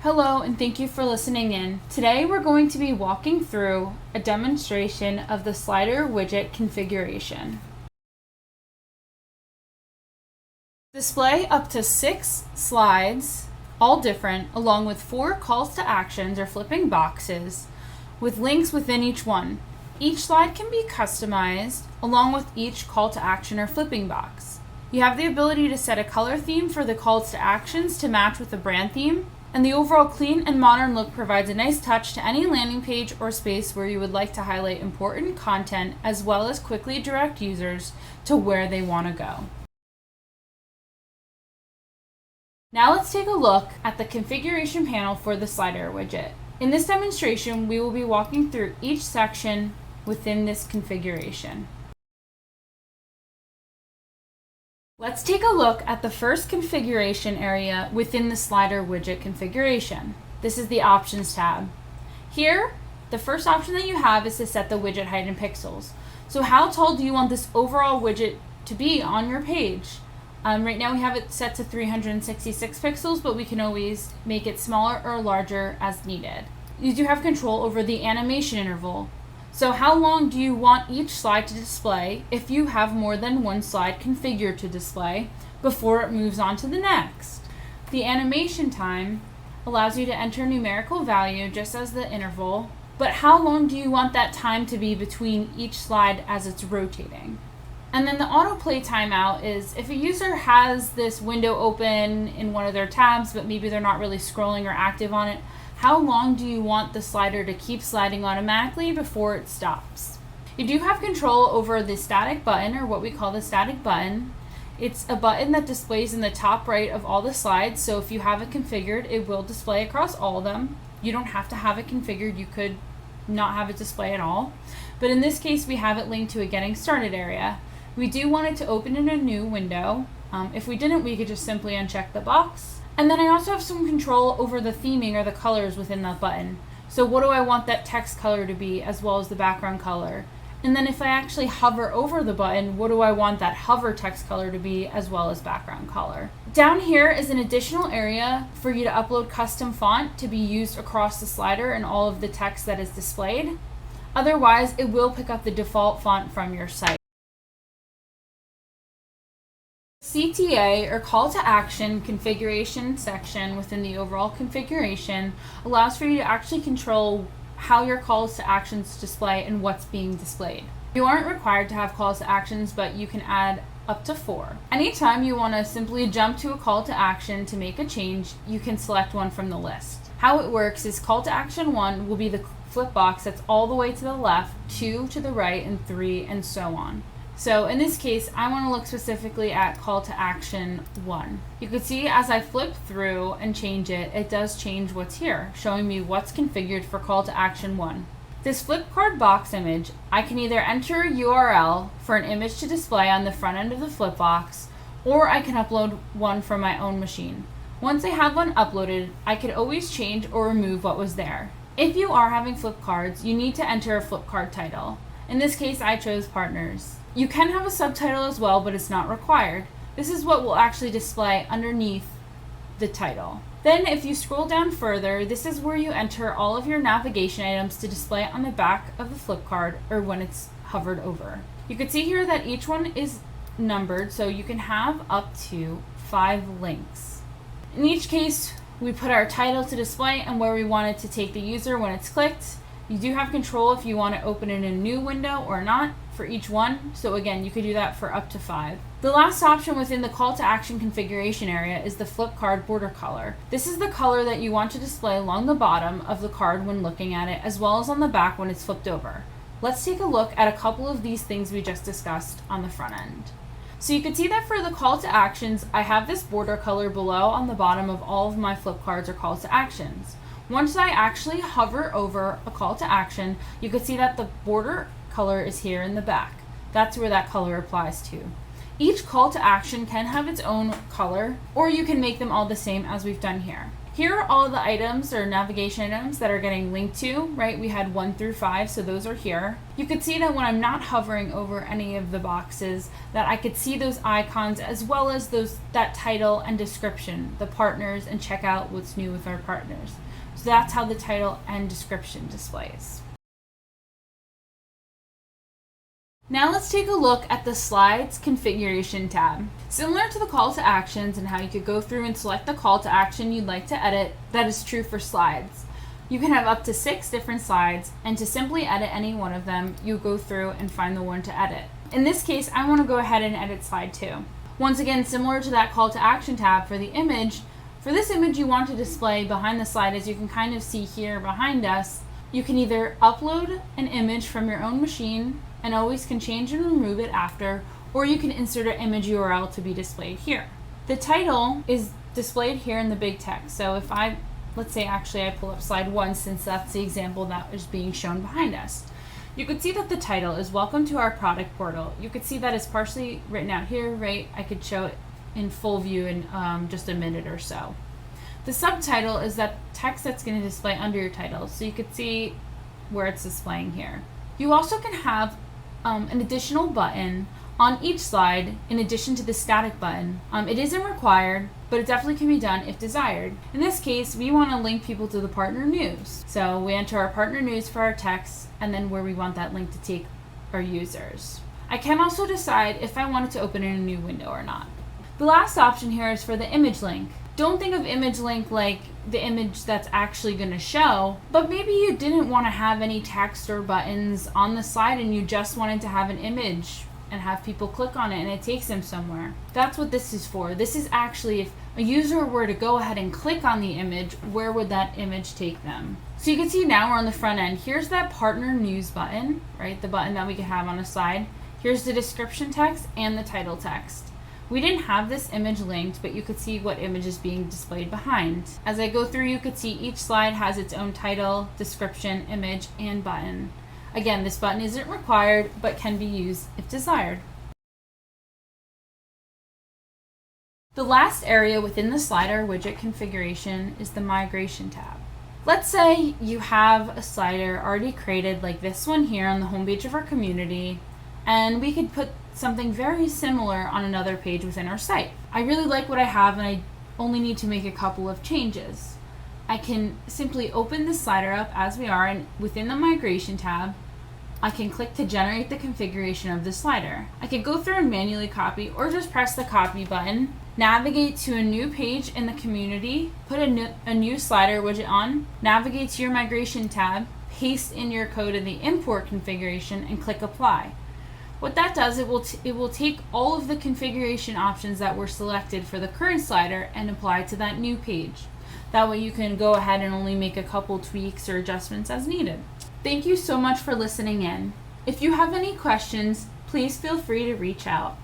Hello and thank you for listening in. Today we're going to be walking through a demonstration of the slider widget configuration. Display up to 6 slides, all different, along with 4 calls to actions or flipping boxes with links within each one. Each slide can be customized along with each call to action or flipping box. You have the ability to set a color theme for the calls to actions to match with the brand theme. And the overall clean and modern look provides a nice touch to any landing page or space where you would like to highlight important content as well as quickly direct users to where they want to go. Now let's take a look at the configuration panel for the slider widget. In this demonstration, we will be walking through each section within this configuration. Let's take a look at the first configuration area within the slider widget configuration. This is the Options tab. Here, the first option that you have is to set the widget height in pixels. So how tall do you want this overall widget to be on your page? Right now we have it set to 366 pixels, but we can always make it smaller or larger as needed. You do have control over the animation interval. So how long do you want each slide to display if you have more than one slide configured to display before it moves on to the next? The animation time allows you to enter numerical value just as the interval, but how long do you want that time to be between each slide as it's rotating? And then the autoplay timeout is if a user has this window open in one of their tabs, but maybe they're not really scrolling or active on it, how long do you want the slider to keep sliding automatically before it stops? You do have control over the static button, or what we call the static button. It's a button that displays in the top right of all the slides, so if you have it configured, it will display across all of them. You don't have to have it configured, you could not have it display at all. But in this case, we have it linked to a Getting Started area. We do want it to open in a new window. If we didn't, we could just simply uncheck the box. And then I also have some control over the theming or the colors within that button. So what do I want that text color to be as well as the background color? And then if I actually hover over the button, what do I want that hover text color to be as well as background color? Down here is an additional area for you to upload custom font to be used across the slider and all of the text that is displayed. Otherwise, it will pick up the default font from your site. CTA, or Call to Action configuration section within the overall configuration, allows for you to actually control how your calls to actions display and what's being displayed. You aren't required to have calls to actions, but you can add up to 4. Anytime you want to simply jump to a call to action to make a change, you can select one from the list. How it works is call to action 1 will be the flip box that's all the way to the left, 2 to the right, and 3, and so on. So in this case, I want to look specifically at call to action 1. You can see as I flip through and change it, it does change what's here, showing me what's configured for call to action 1. This flip card box image, I can either enter a URL for an image to display on the front end of the flip box, or I can upload one from my own machine. Once I have one uploaded, I can always change or remove what was there. If you are having flip cards, you need to enter a flip card title. In this case, I chose Partners. You can have a subtitle as well, but it's not required. This is what will actually display underneath the title. Then if you scroll down further, this is where you enter all of your navigation items to display on the back of the flip card or when it's hovered over. You can see here that each one is numbered, so you can have up to 5 links. In each case, we put our title to display and where we want it to take the user when it's clicked. You do have control if you want to open it in a new window or not for each one. So again, you could do that for up to 5. The last option within the call to action configuration area is the flip card border color. This is the color that you want to display along the bottom of the card when looking at it, as well as on the back when it's flipped over. Let's take a look at a couple of these things we just discussed on the front end. So you can see that for the call to actions, I have this border color below on the bottom of all of my flip cards or calls to actions. Once I actually hover over a call to action, you can see that the border color is here in the back. That's where that color applies to. Each call to action can have its own color, or you can make them all the same as we've done here. Here are all the items or navigation items that are getting linked to, right? We had 1 through 5, so those are here. You could see that when I'm not hovering over any of the boxes, that I could see those icons as well as that title and description, the partners, and check out what's new with our partners. So that's how the title and description displays. Now let's take a look at the Slides Configuration tab. Similar to the call to actions and how you could go through and select the call to action you'd like to edit, that is true for slides. You can have up to 6 different slides, and to simply edit any one of them, you go through and find the one to edit. In this case, I want to go ahead and edit slide 2. Once again, similar to that call to action tab for the image, for this image you want to display behind the slide, as you can kind of see here behind us, you can either upload an image from your own machine and always can change and remove it after, or you can insert an image URL to be displayed here. The title is displayed here in the big text. So if let's say actually I pull up slide 1, since that's the example that is being shown behind us. You could see that the title is Welcome to our product portal. You could see that it's partially written out here, right? I could show it in full view in just a minute or so. The subtitle is that text that's going to display under your title. So you could see where it's displaying here. You also can have an additional button on each slide in addition to the static button. It isn't required, but it definitely can be done if desired. In this case, we want to link people to the partner news. So we enter our partner news for our text and then where we want that link to take our users. I can also decide if I wanted to open in a new window or not. The last option here is for the image link. Don't think of image link like the image that's actually going to show, but maybe you didn't want to have any text or buttons on the slide and you just wanted to have an image and have people click on it and it takes them somewhere. That's what this is for. This is actually if a user were to go ahead and click on the image, where would that image take them? So you can see now we're on the front end. Here's that partner news button, right? The button that we could have on a slide. Here's the description text and the title text. We didn't have this image linked, but you could see what image is being displayed behind. As I go through, you could see each slide has its own title, description, image, and button. Again, this button isn't required, but can be used if desired. The last area within the slider widget configuration is the migration tab. Let's say you have a slider already created like this one here on the homepage of our community, and we could put something very similar on another page within our site. I really like what I have and I only need to make a couple of changes. I can simply open the slider up as we are, and within the migration tab, I can click to generate the configuration of the slider. I can go through and manually copy or just press the copy button, navigate to a new page in the community, put a new slider widget on, navigate to your migration tab, paste in your code in the import configuration, and click apply. What that does, it will take all of the configuration options that were selected for the current slider and apply to that new page. That way you can go ahead and only make a couple tweaks or adjustments as needed. Thank you so much for listening in. If you have any questions, please feel free to reach out.